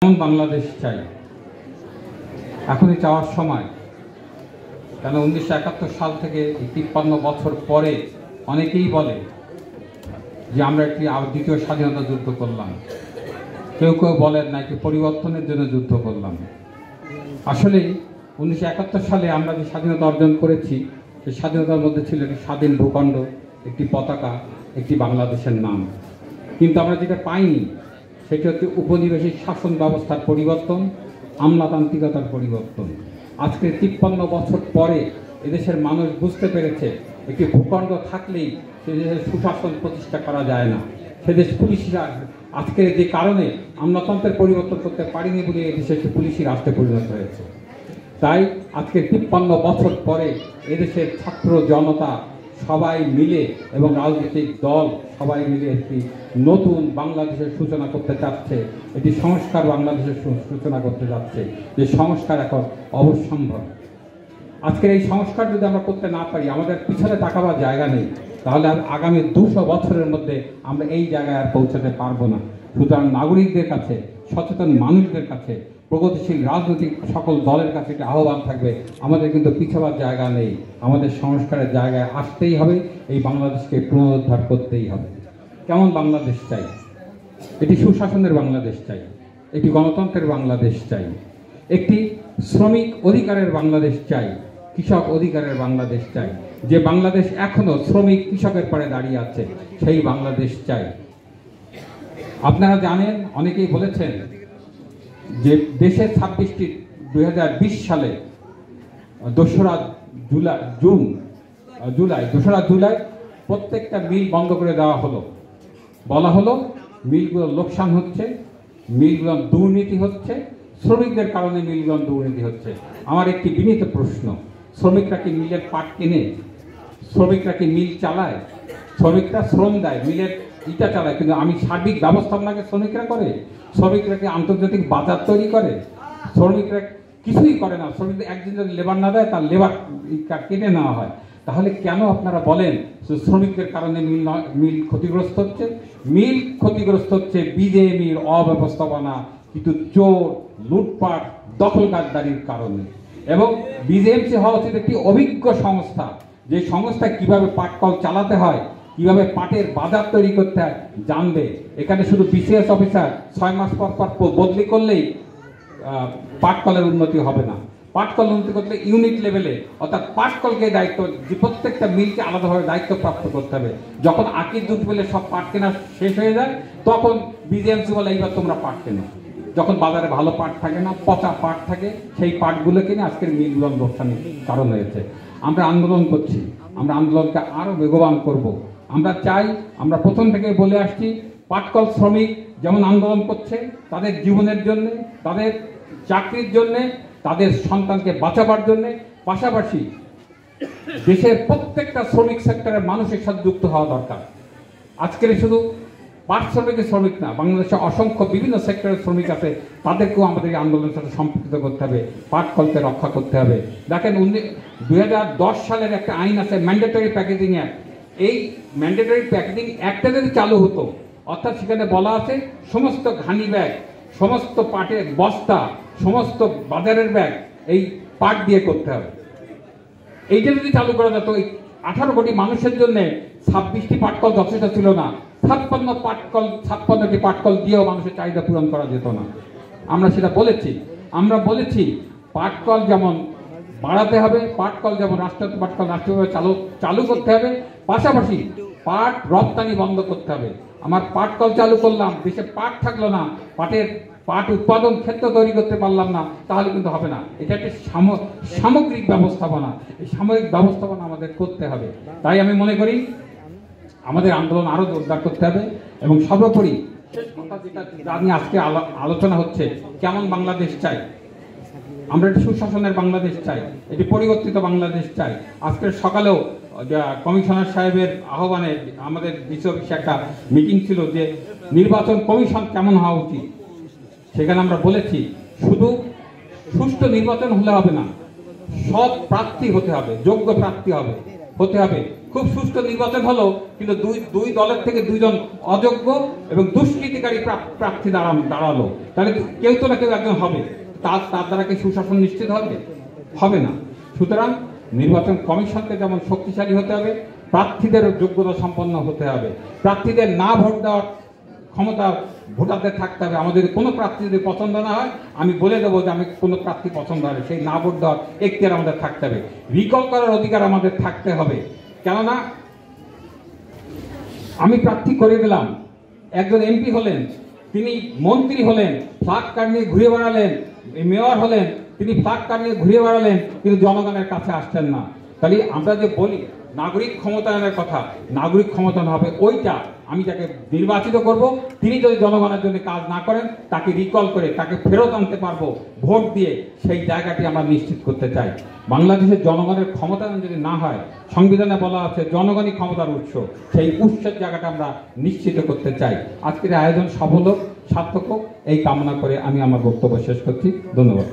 কেমন বাংলাদেশ চাই, এখনই চাওয়ার সময়। কেন 1971 সাল থেকে 53 বছর পরে অনেকেই বলে যে আমরা একটি দ্বিতীয় স্বাধীনতা যুদ্ধ করলাম, কেউ কেউ বলেন না একটি পরিবর্তনের জন্য যুদ্ধ করলাম। আসলে 1971 সালে আমরা যে স্বাধীনতা অর্জন করেছি, সেই স্বাধীনতার মধ্যে ছিল একটি স্বাধীন ভূখণ্ড, একটি পতাকা, একটি বাংলাদেশের নাম। কিন্তু আমরা যেটা পাইনি সেটি হচ্ছে উপনিবেশিক শাসন ব্যবস্থার পরিবর্তন, আমলাতান্ত্রিকতার পরিবর্তন। আজকে 53 বছর পরে এদেশের মানুষ বুঝতে পেরেছে একটি ভূখণ্ড থাকলেই সে দেশের সুশাসন প্রতিষ্ঠা করা যায় না। সেদেশ পুলিশরা আজকে যে কারণে আমলাতন্ত্রের পরিবর্তন করতে পারিনি বলে এদেশে একটি পুলিশি রাষ্ট্রে পরিণত হয়েছে। তাই আজকে 53 বছর পরে এদেশের ছাত্র জনতা সবাই মিলে এবং রাজনৈতিক দল সবাই মিলে একটি নতুন বাংলাদেশের সূচনা করতে চাচ্ছে, এটি সংস্কার বাংলাদেশের সূচনা করতে যাচ্ছে। যে সংস্কার এখন অবশ্যম্ভাবী। আজকের এই সংস্কার যদি আমরা করতে না পারি, আমাদের পিছনে তাকাবার জায়গা নেই, তাহলে আর আগামী 200 বছরের মধ্যে আমরা এই জায়গায় আর পৌঁছাতে পারবো না। সুতরাং নাগরিকদের কাছে, সচেতন মানুষদের কাছে, প্রগতিশীল রাজনৈতিক সকল দলের কাছে একটি আহ্বান থাকবে, আমাদের কিন্তু পিছাবার জায়গা নেই, আমাদের সংস্কারের জায়গায় আসতেই হবে, এই বাংলাদেশকে পুনরুদ্ধার করতেই হবে। কেমন বাংলাদেশ চাই? এটি সুশাসনের বাংলাদেশ চাই, একটি গণতন্ত্রের বাংলাদেশ চাই, একটি শ্রমিক অধিকারের বাংলাদেশ চাই, কৃষক অধিকারের বাংলাদেশ চাই। যে বাংলাদেশ এখনো শ্রমিক কৃষকের পরে দাঁড়িয়ে আছে, সেই বাংলাদেশ চাই। আপনারা জানেন, অনেকেই বলেছেন যে দেশের 26টি 2020 সালে 2রা জুলাই প্রত্যেকটা মিল বন্ধ করে দেওয়া হলো। বলা হলো মিলগুলো লোকসান হচ্ছে, মিলগুলো দুর্নীতি হচ্ছে, শ্রমিকদের কারণে মিলগুলো দুর্নীতি হচ্ছে। আমার একটি বিনীত প্রশ্ন, শ্রমিকরা কি মিলের পাট কেনে? শ্রমিকরা কি মিল চালায়? শ্রমিকরা শ্রম দেয়, মিলের ইটা চালায়, কিন্তু আমি সার্বিক ব্যবস্থাপনাকে শ্রমিকরা করে? শ্রমিকরা কি আন্তর্জাতিক বাজার তৈরি করে? শ্রমিকরা কিছুই করে না। শ্রমিকদের একদিন যদি লেবার না দেয়, তার লেবার কেটে নেওয়া হয়। তাহলে কেন আপনারা বলেন শ্রমিকদের কারণে মিল ক্ষতিগ্রস্ত হচ্ছে? মিল ক্ষতিগ্রস্ত হচ্ছে বিজেপির অব্যবস্থাপনা, কিন্তু চোর, লুটপাট, দখলদারির কারণে। এবং বিজেএমসি হওয়া উচিত একটি অভিজ্ঞ সংস্থা, যে সংস্থা কিভাবে পাটকল চালাতে হয়, কিভাবে পাটের বাজার তৈরি করতে হয় জানবে। এখানে শুধু বিসিএস অফিসার 6 মাস পর বদলি করলেই পাটকলের উন্নতি হবে না। পাটকল উন্নতি করতে ইউনিট লেভেলে, অর্থাৎ পাটকলকে দায়িত্ব, যে প্রত্যেকটা মিলকে আলাদাভাবে দায়িত্ব প্রাপ্ত করতে হবে। যখন আকির দুধ পেলে সব পাট কেনা শেষ হয়ে যায়, তখন বিজেএমসি বলে এইবার তোমরা পাট কেনো। যখন বাজারে ভালো পাট থাকে না, পচা পাট থাকে, সেই পাটগুলো কিনে আজকের মিলগুলো লোকসানের কারণ হয়েছে। আমরা আন্দোলন করছি, আমরা আন্দোলনকে আরো বেগবান করব। আমরা চাই, আমরা প্রথম থেকে বলে আসছি, পাটকল শ্রমিক যেমন আন্দোলন করছে তাদের জীবনের জন্য, তাদের চাকরির জন্য, তাদের সন্তানকে বাঁচাবার জন্য, পাশাপাশি দেশের প্রত্যেকটা শ্রমিক সেক্টরের মানুষের সাথে যুক্ত হওয়া দরকার। আজকের শুধু পাট শ্রমিক না, বাংলাদেশে অসংখ্য বিভিন্ন সেক্টরের শ্রমিক আছে, তাদেরকেও আমাদের এই আন্দোলনের সাথে সম্পৃক্ত করতে হবে, পাটকলকে রক্ষা করতে হবে। দেখেন 2010 সালের একটা আইন আছে, ম্যান্ডেটরি প্যাকেজিং অ্যাক্ট। এই ম্যান্ডেটরি প্যাকেজিং অ্যাক্টটা যদি চালু হতো, অর্থাৎ সেখানে বলা আছে সমস্ত ঘানি ব্যাগ, সমস্ত পাটের বস্তা, সমস্ত বাজারের ব্যাগ এই পাট দিয়ে করতে হবে। এইটা যদি চালু করা যেত, 18 কোটি মানুষের জন্য 26টি পাটকল যথেষ্ট ছিল না। 56টি পাটকল দিয়েও মানুষের চাহিদা পূরণ করা যেত না। আমরা সেটা বলেছি। আমরা বলেছি পাটকল যেমন বাড়াতে হবে, পাটকল যেমন পাটকল রাষ্ট্রীয়ভাবে চালু করতে হবে, পাশাপাশি পাট রপ্তানি বন্ধ করতে হবে। আমার পাটকল চালু করলাম, দেশে পাট থাকলো না, পাট উৎপাদন ক্ষেত্র তৈরি করতে পারলাম না, তাহলে কিন্তু হবে না। এটা একটি সামগ্রিক ব্যবস্থাপনা, এই সামরিক ব্যবস্থাপনা আমাদের করতে হবে। তাই আমি মনে করি আমাদের আন্দোলন আরো জোরদার করতে হবে। এবং সর্বোপরি শেষ কথা যেটা নিয়ে আজকে আলোচনা হচ্ছে, কেমন বাংলাদেশ চাই? আমরা একটি সুশাসনের বাংলাদেশ চাই, এটি পরিবর্তিত বাংলাদেশ চাই। আজকের সকালেও কমিশনার সাহেবের আহ্বানে আমাদের ডিসি অফিসে একটা মিটিং ছিল, যে নির্বাচন কমিশন কেমন হওয়া উচিত। সেখানে আমরা বলেছি শুধু সুষ্ঠু নির্বাচন হলে হবে না, সৎ প্রার্থী হতে হবে, যোগ্য প্রার্থী হতে হবে, খুব সুষ্ঠু নির্বাচন হলো, কিন্তু দুই দলের থেকে দুইজন অযোগ্য এবং দুষ্কৃতিকারী প্রার্থী দাঁড়ালো, তাহলে কেউ তো না কেউ একজন হবে। তার দ্বারা কি সুশাসন নিশ্চিত হবে না। সুতরাং নির্বাচন কমিশনকে যেমন শক্তিশালী হতে হবে, প্রার্থীদের যোগ্যতা সম্পন্ন হতে হবে। প্রার্থীদের না ভোট দেওয়ার ক্ষমতা ভোটারদের থাকতে হবে। আমাদের কোনো প্রার্থী যদি পছন্দ না হয়, আমি বলে দেবো যে আমি কোনো প্রার্থী পছন্দ হয়, সেই না ভোট দেওয়ার এখতিয়ার আমাদের থাকতে হবে। রিকল করার অধিকার আমাদের থাকতে হবে। কেননা আমি প্রার্থী করে দিলাম, একজন এমপি হলেন, তিনি মন্ত্রী হলেন, ফ্ল্যাগ কার্ড নিয়ে ঘুরে বেড়ালেন, মেয়র হলেন, তিনি ফ্ল্যাগ কার্ড নিয়ে ঘুরে বেড়ালেন, কিন্তু জনগণের কাছে আসছেন না। তাহলে আমরা যে বলি নাগরিক ক্ষমতায়নের কথা, নাগরিক ক্ষমতায়ন হবে ওইটা, আমি যাকে নির্বাচিত করব তিনি যদি জনগণের জন্য কাজ না করেন, তাকে রিকল করে তাকে ফেরত আনতে পারবো ভোট দিয়ে, সেই জায়গাটি আমরা নিশ্চিত করতে চাই। বাংলাদেশের জনগণের ক্ষমতায়ন যদি না হয়, সংবিধানে বলা আছে জনগণই ক্ষমতার উৎস, সেই উৎসের জায়গাটা আমরা নিশ্চিত করতে চাই। আজকের আয়োজন সফল হোক, সার্থক হোক, এই কামনা করে আমি আমার বক্তব্য শেষ করছি। ধন্যবাদ।